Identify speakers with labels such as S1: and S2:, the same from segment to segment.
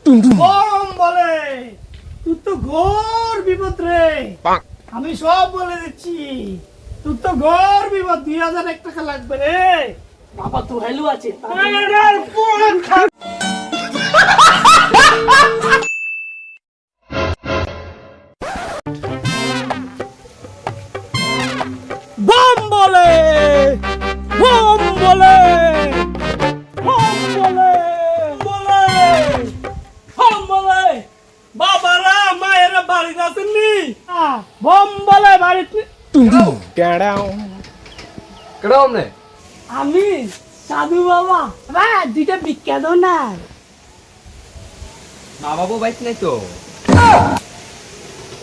S1: Bomb বলে তুই তো ঘোর বিপদ রে। আমি সব বলে দিচ্ছি, তুই তো ঘোর বিপদ। 2001 টাকা লাগবে রে বাবা। তো হেলু আছে বম বলে বম বলে বম বলে বলে বম বলে। বাবারা মায়েরা বাড়িতে আসেননি, বম বলে বাড়িতে। আমি সাধু বাবা। দুইটা বিখ্যাত না
S2: মা বাবু বাইক নাই তো,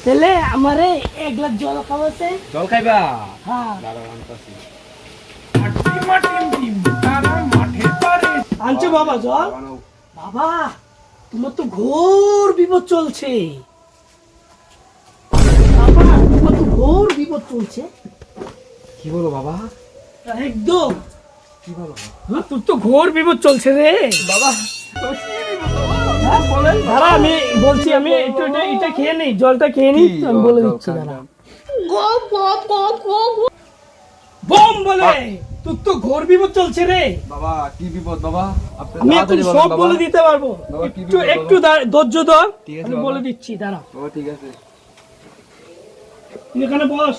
S1: তাহলে আমারে এক গ্লাস জল খাওয়াতে।
S2: জল খাইবা?
S1: হ্যাঁ
S2: দাঁড়াও
S1: আনছো বাবা জল। বাবা তোমার তো ঘোর বিপদ চলছে। বাবা তোমার তো ঘোর বিপদ চলছে।
S2: কি বলো বাবা?
S1: একদম
S2: কি বলো
S1: তোর তো ঘোর বিপদ চলছে রে
S2: বাবা?
S1: হ্যাঁ বলেন। দাঁড়া আমি বলছি, আমি একটু এটা খেয়ে নিই, জলটা খেয়ে নিই, আমি বলে দিচ্ছি। দাঁড়া বম বলে তোর তো ঘোর বিপদ চলছে রে
S2: বাবা কি বিপদ বাবা?
S1: আমি এখন সব বলে দিতে পারবো।
S2: বাবা, কি
S1: একটু
S2: বিপদ
S1: একটু ধৈর্য ধর,
S2: ঠিক আছে
S1: আমি
S2: বাবা।
S1: বলে দিচ্ছি। দাঁড়া
S2: বাবা ঠিক আছে।
S1: তুই এখানে বস,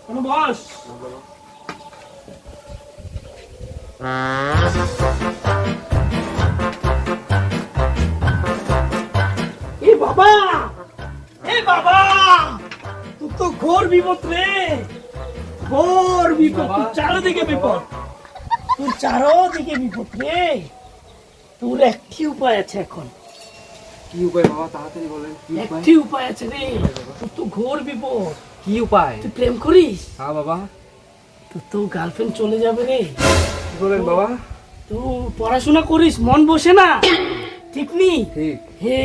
S1: এখানে বস। এ বাবা, এ বাবা, তুই তো ঘোর বিপদ রে, ঘোর বিপদ। তোর চারদিকে বিপদ, তোর চারদিকে বিপদ রে। তোর একটি উপায় আছে এখন।
S2: কি উপায় বাবা? তাড়াতাড়ি বলেন কি উপায়?
S1: একটি উপায় আছে রে। তোর তো ঘোর বিপদ।
S2: কি উপায়?
S1: তুই প্রেম করিস?
S2: হ্যাঁ বাবা।
S1: তোর তো গার্লফ্রেন্ড চলে যাবে রে।
S2: কি বলেন বাবা?
S1: তুই পড়াশোনা করিস, মন বসে না, ঠিক নি?
S2: ঠিক
S1: হে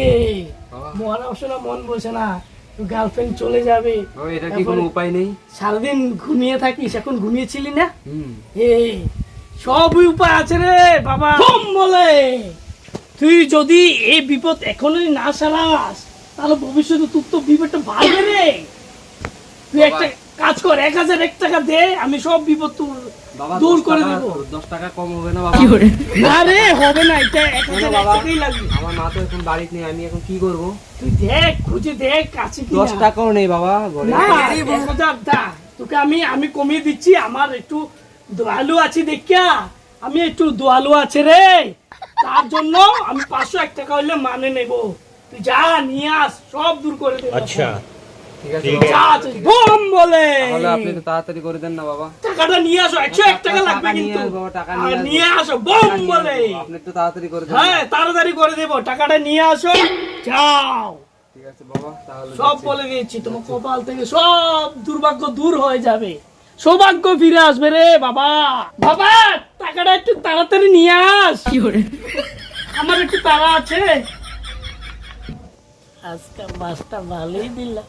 S2: বাবা।
S1: পড়াশোনা মন বসে না, তুই গার্লফ্রেন্ড চলে যাবে।
S2: বাবা এটা কি কোনো উপায় নেই?
S1: সারাদিন ঘুমিয়ে থাকিস, এখন ঘুমিয়েছিলি না?
S2: হুম
S1: হে সবই উপায় আছে রে বাবা। বম বলে তুই যদি এই বিপদ এখনই না সারাস, তাহলে ভবিষ্যতে তোর তো বিপদটা বাড়বে রে। তুই
S2: বাবা।
S1: একটা কাজ কর, 1001 টাকা দে, আমি সব বিপদ তোর
S2: বাবা
S1: দূর
S2: 10
S1: করে
S2: টাকা-
S1: দেবো।
S2: 10 টাকা কম হবে না বাবা?
S1: না রে হবে না, এটা
S2: শোনো
S1: 1001
S2: বাবা,
S1: টাকাই লাগবে।
S2: আমার মা তো এখন বাড়িতে নেই, আমি এখন কি করব?
S1: তুই দেখ, খুঁজে দেখ কাছে কি
S2: 10 টাকাও নেই বাবা ঘরে।
S1: না 1000 দা। তোকে আমি কমিয়ে দিচ্ছি, আমার একটু দয়ালু আছি দেখিয়া, আমি একটু দয়ালু আছে রে, তার জন্য আমি 501 টাকা হইলে মানে নেব। তুই যা নিয়ে আস, সব দূর করে দেব।
S3: আচ্ছা
S2: ঠিক আছে
S1: যা,
S2: বাবা।
S1: তুই বম বলে
S2: তাহলে আপনি তো তাড়াতাড়ি করে দেন না বাবা।
S1: টাকাটা নিয়ে আসো, 101 টাকা লাগবে
S2: টাকা নিয়ে
S1: কিন্তু।
S2: আসবো, টাকা
S1: আর
S2: নিয়ে আসবো।
S1: নিয়ে আসো বম
S2: টাকা নিয়ে
S1: বলে।
S2: আসবো, আপনি তো তাড়াতাড়ি করে দেন।
S1: হ্যাঁ তাড়াতাড়ি করে দেব, টাকাটা নিয়ে আসো, যাও।
S2: ঠিক আছে বাবা তাহলে
S1: সব
S2: যাচ্ছি।
S1: বলে দিয়েছি, তোমার কপাল থেকে সব দুর্ভাগ্য দূর হয়ে যাবে, সৌভাগ্য ফিরে আসবে রে বাবা। বাবা টাকাটা একটু তাড়াতাড়ি নিয়ে আস, আমার একটু তাড়া আছে। আজকে মাছটা ভালোই দিলাম।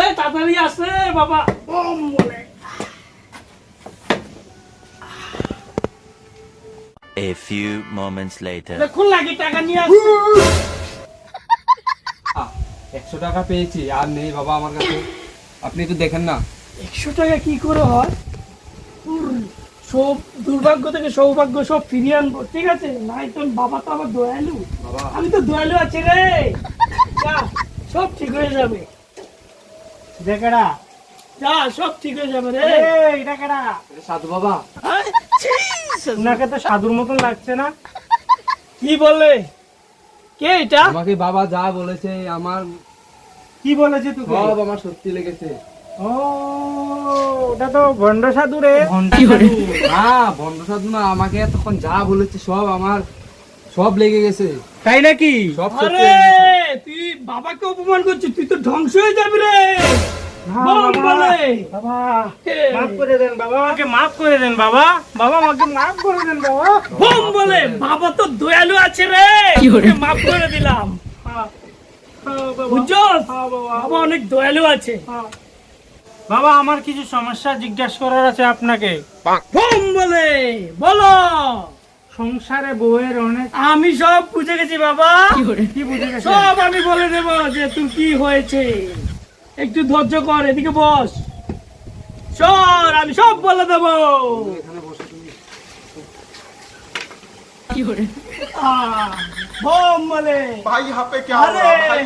S1: এই তাড়াতাড়ি আসে বাবা, বম বলে।
S4: A few moments later.
S1: দেখুন লাগি টাকা নিয়ে আসবে।
S2: 100 টাকা পেয়েছি, আর নেই বাবা আমার কাছে। আপনি একটু দেখেন না।
S1: 100 টাকা কি করে হয়? সব দুর্ভাগ্য থেকে সৌভাগ্য সব ফিরিয়ে আনবো, ঠিক আছে? নাই তোর বাবা তো আমার দয়ালু,
S2: বাবা
S1: আমি তো দয়ালু আছি রে। যা, সব ঠিক হয়ে যাবে। দেখাড়া যা, সব ঠিক হয়ে যাবে রে।
S3: এটা কেডা?
S2: এটা সাধু বাবা।
S3: উনাকে তো সাধুর মতন লাগছে না।
S1: কি বলে? কে এটা?
S2: আমাকে বাবা যা বলেছে আমার
S3: কি বলেছে তোকে?
S2: সব আমার সত্যি লেগেছে।
S3: ও ওটা তো ভণ্ড সাধু রে।
S2: না বন্ধ সাধু না, আমাকে তখন যা বলেছে সব আমার সব লেগে গেছে,
S3: তাই নাকি?
S2: সব সত্যি
S1: আরে
S2: হয়ে গেছে।
S1: তুই বাবাকে অপমান করছিস, তুই তো ধ্বংস হয়ে যাবি রে।
S3: না,
S1: বল
S3: বাবা।
S1: বলে।
S3: বাবা
S1: কে?
S3: মাফ করে দেন বাবা, আমাকে মাফ করে দেন বাবা। বাবা আমাকে মাফ করে দেন বাবা।
S1: বম বলে বাবা তো দয়ালু আছে রে, তোকে মাফ করে দিলাম।
S3: হ্যাঁ, বাবা।
S1: বুঝছস?
S3: হ্যাঁ, বাবা।
S1: বাবা অনেক দয়ালু আছে।
S3: হ্যাঁ। বাবা আমার কিছু সমস্যা জিজ্ঞাসা করার আছে আপনাকে।
S1: বম বলে বলো।
S3: সংসারে বউয়ের অনেক
S1: আমি সব বুঝে গেছি বাবা,
S3: কি বুঝে গেছে?
S1: সব আমি বলে দেব যে তোর কি হয়েছে। একটু ধৈর্য কর, এদিকে বস, সর আমি সব বলে দেব।
S2: এখানে বসে তুমি।
S1: বম বলে
S5: भाई यहाँ पे क्या हो
S1: अरे
S5: रहा है भाई?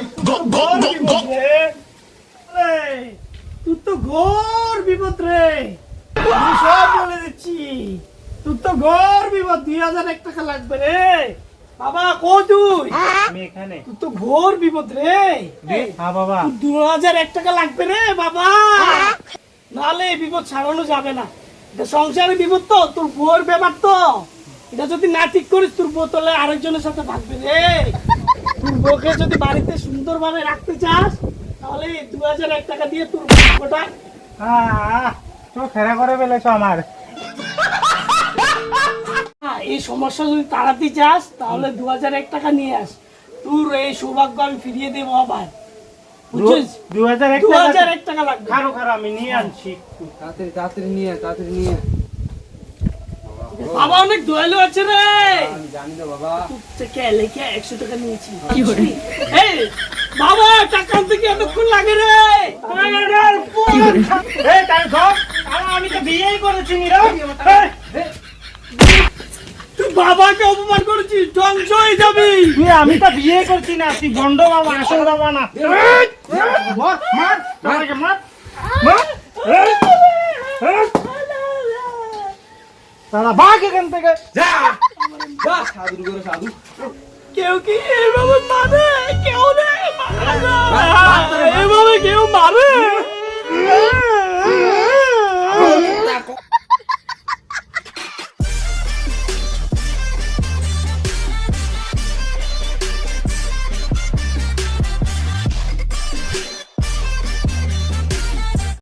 S1: তুই তো ঘোর বিপদ রে, আমি সব বলে দিচ্ছি। তুই তো ঘোর বিপদ, 2001 টাকা লাগবে রে বাবা। কো তুই?
S3: আমি এখানে।
S1: তুই তো ঘোর বিপদ রে।
S3: হ্যাঁ বাবা।
S1: 2001 টাকা লাগবে রে বাবা, নাহলে এই বিপদ ছাড়ানো যাবে না। এটা সংসারের বিপদ তো, তোর বউর ব্যাপার তো। এটা যদি না ঠিক করিস তোর বোতলে আরেকজনের সাথে ভাগবে রে। তোর বউকে যদি বাড়িতে সুন্দরভাবে রাখতে চাস তাহলে 2001 টাকা দিয়ে তোর গোটা
S3: তো ফেরা করে ফেলেছো আমার।
S1: এই সমস্যা যদি তাড়াতে চাস তাহলে 2001 টাকা নিয়ে আস, তোর এই সৌভাগ্য আমি ফিরিয়ে দেবো আবার, বুঝছিস?
S3: 2001
S1: টাকা লাগবে।
S3: খারো খারো আমি নিয়ে আনছি।
S2: তাড়াতাড়ি তাড়াতাড়ি নিয়ে তাড়াতাড়ি নিয়ে।
S1: বাবা অনেক দয়ালু আছে রে।
S2: আমি জানি না বাবা।
S1: লেখে 100 টাকা নিয়েছি। এই বাবা টাকা আনতে কি এতক্ষণ লাগে রে?
S3: এই তাই ধর, আমি তো বিয়েই করেছি নিরা।
S1: তুই বাবাকে অপমান করেছিস, ধ্বংস হয়ে যাবি।
S3: আমি তো বিয়ে করছি না, তুই গন্ড বাবা, আসল বাবা না। মার মার তোমাকে মার মার। সারা ভাগ এখান থেকে।
S2: যা যা, সাধু করে সাধু।
S1: কেউ কি এইভাবে মারে? কেউ নেই মারে না। এইভাবে কেউ মারে?